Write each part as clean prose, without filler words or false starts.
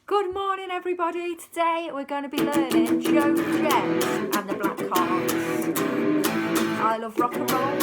Good morning, everybody. Today we're going to be learning Joe Jett and the Black Hearts. I love rock and roll.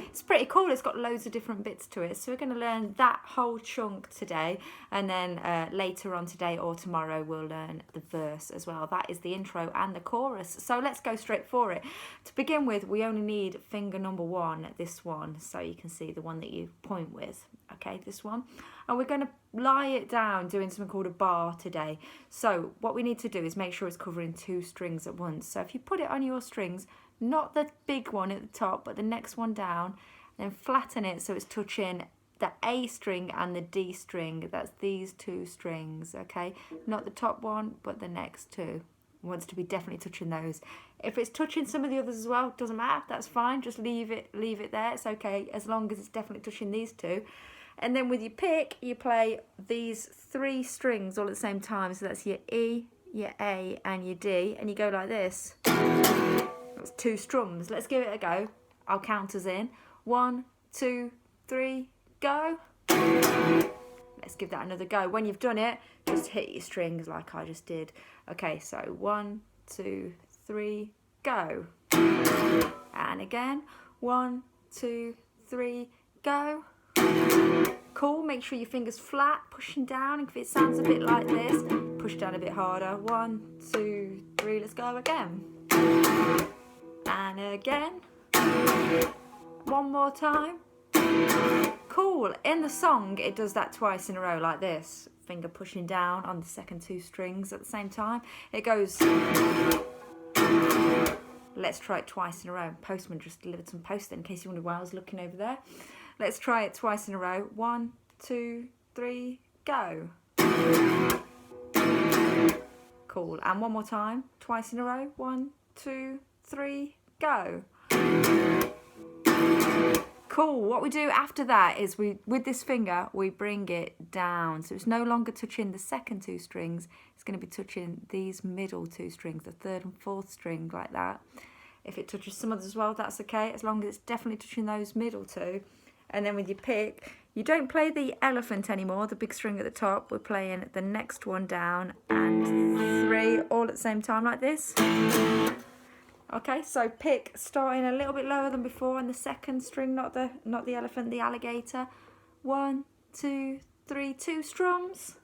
It's pretty cool. It's got loads of different bits to it. So we're going to learn that whole chunk today, and then later on today or tomorrow we'll learn the verse as well. That is the intro and the chorus. So let's go straight for it. To begin with, we only need finger number 1, this one, so you can see the one that you point with. Okay, this one. And we're going to lie it down doing something called a bar today. So what we need to do is make sure it's covering 2 strings at once. So if you put it on your strings, not the big one at the top, but the next one down, then flatten it so it's touching the A string and the D string. That's these 2 strings, okay? Not the top one, but the next 2. It wants to be definitely touching those. If it's touching some of the others as well, doesn't matter, that's fine. Just leave it there, it's okay, as long as it's definitely touching these 2. And then with your pick, you play these 3 strings all at the same time. So that's your E, your A, and your D, and you go like this. That's 2 strums. Let's give it a go. I'll count us in. 1, 2, 3, go. Let's give that another go. When you've done it, just hit your strings like I just did. Okay, so 1, 2, 3, go. And again, 1, 2, 3, go. Cool, make sure your finger's flat, pushing down. If it sounds a bit like this, push down a bit harder. 1, 2, 3, let's go again. And again. One more time. Cool. In the song, it does that twice in a row like this. Finger pushing down on the second 2 strings at the same time. It goes. Let's try it twice in a row. Postman just delivered some post in case you wondered why I was looking over there. Let's try it twice in a row. 1, 2, 3, go. Cool. And one more time. Twice in a row. 1, 2, 3, go. Cool. What we do after that is with this finger, we bring it down. So it's no longer touching the second 2 strings. It's going to be touching these middle 2 strings, the 3rd and 4th string, like that. If it touches some others as well, that's okay, as long as it's definitely touching those middle 2. And then with your pick, you don't play the elephant anymore, the big string at the top. We're playing the next one down and 3 all at the same time like this. Okay, so pick starting a little bit lower than before, and the second string, not the elephant, the alligator. 1, 2, 3, 2 strums.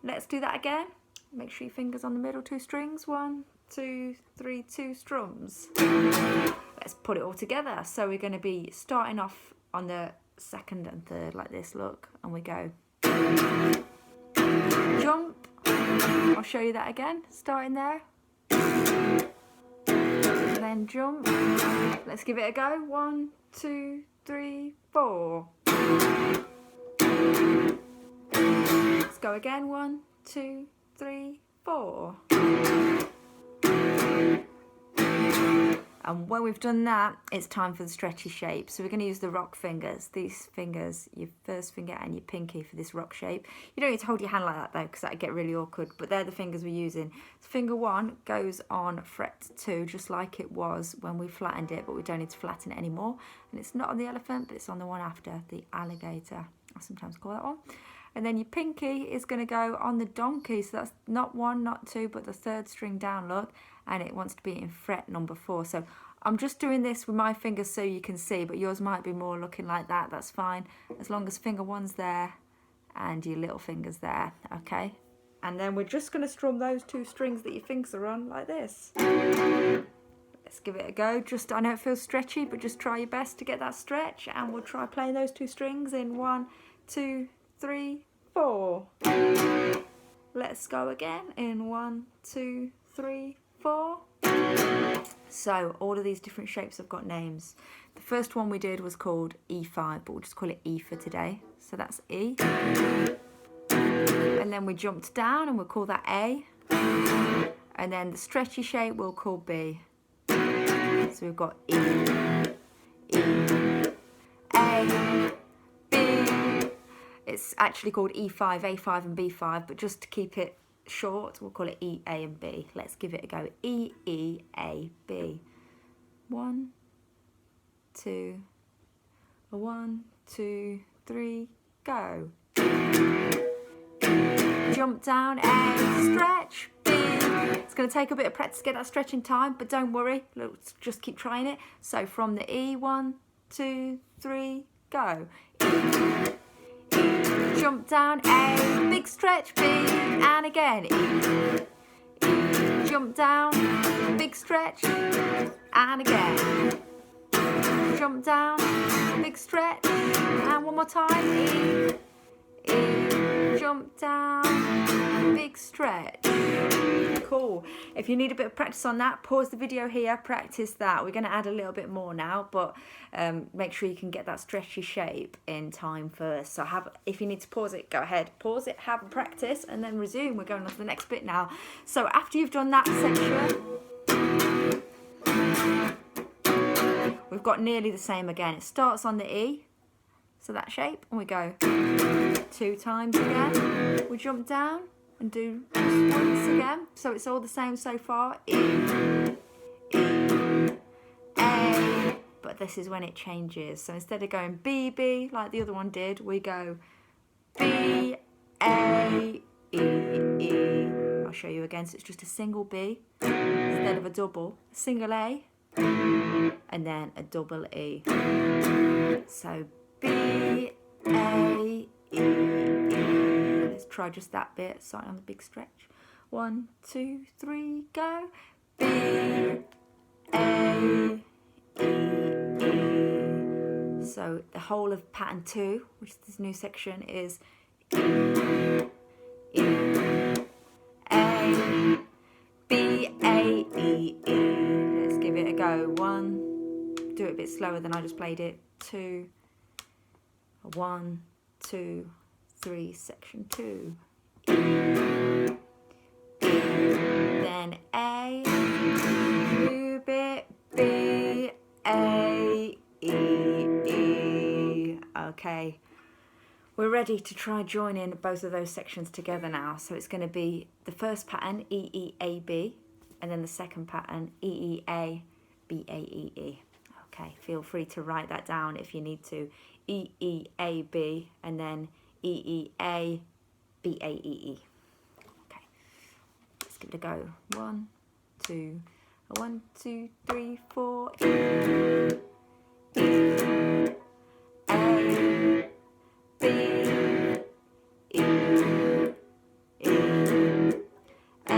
Let's do that again. Make sure your fingers on the middle 2 strings. 1, 2, 3, 2 strums. Let's put it all together. So we're going to be starting off on the 2nd and 3rd like this, look, and we go jump. I'll show you that again, starting there. And then jump. Let's give it a go. 1, 2, 3, 4. Let's go again. 1, 2, 3, 4. And when we've done that, it's time for the stretchy shape. So we're going to use the rock fingers. These fingers, your first finger and your pinky for this rock shape. You don't need to hold your hand like that though, because that'd get really awkward. But they're the fingers we're using. So finger 1 goes on fret 2, just like it was when we flattened it, but we don't need to flatten it anymore. And it's not on the elephant, but it's on the one after, the alligator. I sometimes call that one. And then your pinky is going to go on the donkey. So that's not 1, not 2, but the 3rd string down, look. And it wants to be in fret number 4. So I'm just doing this with my fingers so you can see, but yours might be more looking like that. That's fine, as long as finger 1's there and your little finger's there, okay? And then we're just going to strum those 2 strings that your fingers are on like this. Let's give it a go. Just, I know it feels stretchy, but just try your best to get that stretch, and we'll try playing those 2 strings in 1, 2, 3, 4. Let's go again in 1, 2, 3, 4. So all of these different shapes have got names. The first one we did was called E5, but we'll just call it E for today. So that's E. And then we jumped down and we'll call that A. And then the stretchy shape we'll call B. So we've got E, E, A, B. It's actually called E5, A5 and B5, but just to keep it short, we'll call it E, A and B. Let's give it a go. E, E, A, B. 1, 2, 1, 2, 3, go. Jump down, A, stretch, B. It's going to take a bit of practice to get that stretching time, but don't worry, let's just keep trying it. So from the E, 1, 2, 3, go. E, E, jump down, A, big stretch, B, and again, E, E, jump down, big stretch, and again. Jump down, big stretch, and one more time, E, E, jump down, big stretch. Cool. If you need a bit of practice on that, pause the video here, practice that. We're going to add a little bit more now, but make sure you can get that stretchy shape in time first. So if you need to pause it, go ahead, pause it, have a practice, and then resume. We're going on to the next bit now. So after you've done that section, we've got nearly the same again. It starts on the E, so that shape, and we go 2 times again. We jump down and do this once again. So it's all the same so far. E, E, A. But this is when it changes. So instead of going B, B, like the other one did, we go B, A, E, E. I'll show you again. So it's just a single B instead of a double. A single A, and then a double E. So B, A, E, E. Let's try just that bit, starting on the big stretch. 1, 2, 3, go. B, A, E, E. So the whole of pattern 2, which is this new section, is E, E, A, B, A, E, E. Let's give it a go. 1, do it a bit slower than I just played it. 2, 1, 2, 3, section 2. E, E, then A, new bit, B, A, E, E. Okay, we're ready to try joining both of those sections together now. So it's going to be the first pattern, E, E, A, B, and then the second pattern, E, E, A, B, A, E, E. Okay, feel free to write that down if you need to. E, E, A, B, and then E, E, A, B, A, E, E. Okay, let's give it a go. 1, 2, 1, 2, 3, 4. E, E, A, B, E, E, A,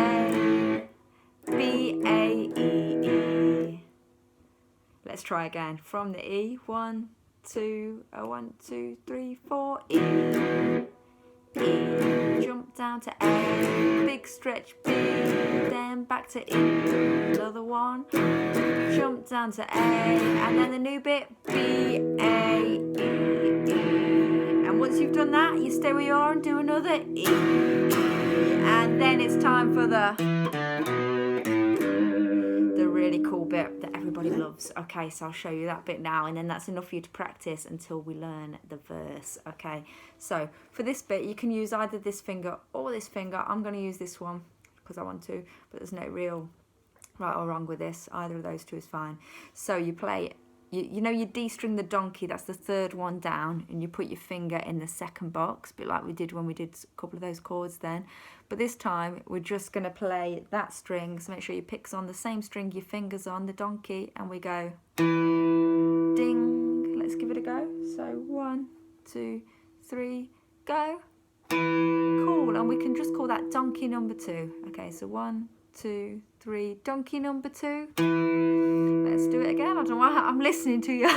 B, A, E, E. Let's try again. From the E, 1, 2, 1, 2, 3, 4. E, E, jump down to A, big stretch B, then back to E, another one, jump down to A, and then the new bit, B, A, E, E. And once you've done that, you stay where you are and do another E, E. And then it's time for the really cool bit that everybody loves. Okay, so I'll show you that bit now, and then that's enough for you to practice until we learn the verse. Okay, so for this bit you can use either this finger or this finger. I'm going to use this one because I want to, but there's no real right or wrong with this. Either of those two is fine. So you play, you know, you D-string the donkey, that's the third one down, and you put your finger in the second box, a bit like we did when we did a couple of those chords then. But this time we're just going to play that string, so make sure your pick's on the same string your finger's on, the donkey, and we go ding. Let's give it a go. So 1, 2, 3, go. Cool, and we can just call that donkey number 2. Okay, so 1, 2, 3, donkey number 2. Let's do it again. I don't know why I'm listening to you.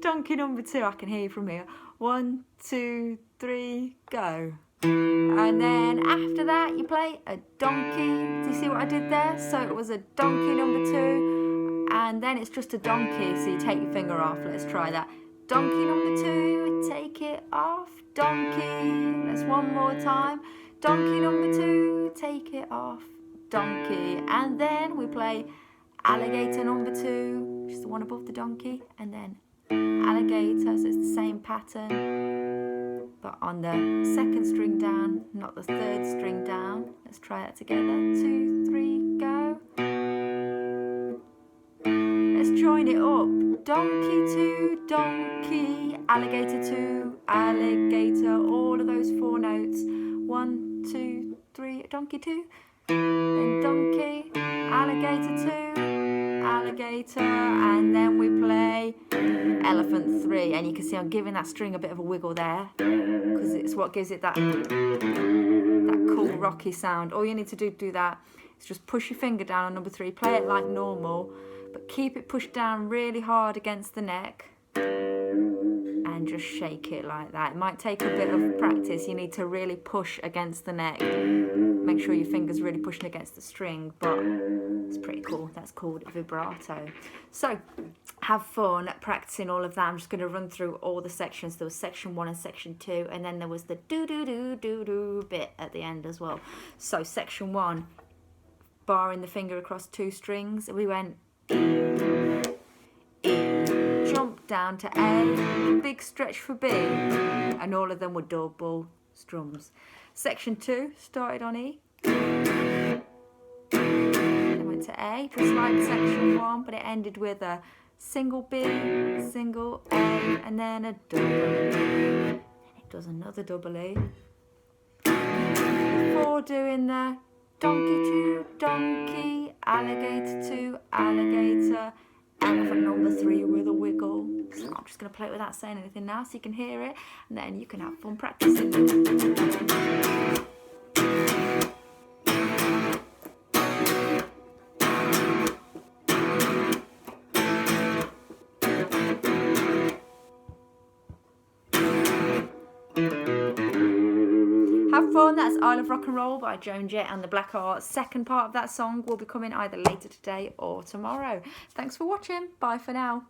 Donkey number 2, I can hear you from here. 1, 2, 3, go. And then after that you play a donkey. Do you see what I did there? So it was a donkey number 2, and then it's just a donkey, so you take your finger off. Let's try that. Donkey number 2, take it off, donkey. Let's one more time. Donkey number 2, take it off, donkey. And then we play alligator number 2, which is the one above the donkey, and then alligator, so it's the same pattern. but on the second string down, not the third string down. Let's try that together. 2, 3, go. Let's join it up. Donkey 2, donkey, alligator 2, alligator, all of those 4 notes. 1, 2, 3, donkey 2, then donkey, alligator 2, alligator, and then we play elephant 3. And you can see I'm giving that string a bit of a wiggle there because it's what gives it that cool rocky sound. All you need to do that is just push your finger down on number 3, play it like normal, but keep it pushed down really hard against the neck and just shake it like that. It might take a bit of practice. You need to really push against the neck. Make sure your finger's really pushing against the string, but it's pretty cool. That's called vibrato. So have fun practicing all of that. I'm just going to run through all the sections. There was section 1 and section 2, and then there was the do-do-do-do-do bit at the end as well. So section 1, barring the finger across 2 strings, we went jump down to A, big stretch for B, and all of them were double strums. Section 2 started on E, then went to A, just like section 1, but it ended with a single B, single A, and then a double E. Then it does another double E. Before doing the donkey 2, donkey, alligator 2, alligator, elephant number 3 with a wiggle. So I'm just going to play it without saying anything now so you can hear it, and then you can have fun practicing. Have fun. That's Isle of Rock and Roll by Joan Jett and the Black Hearts. Second part of that song will be coming either later today or tomorrow. Thanks for watching. Bye for now.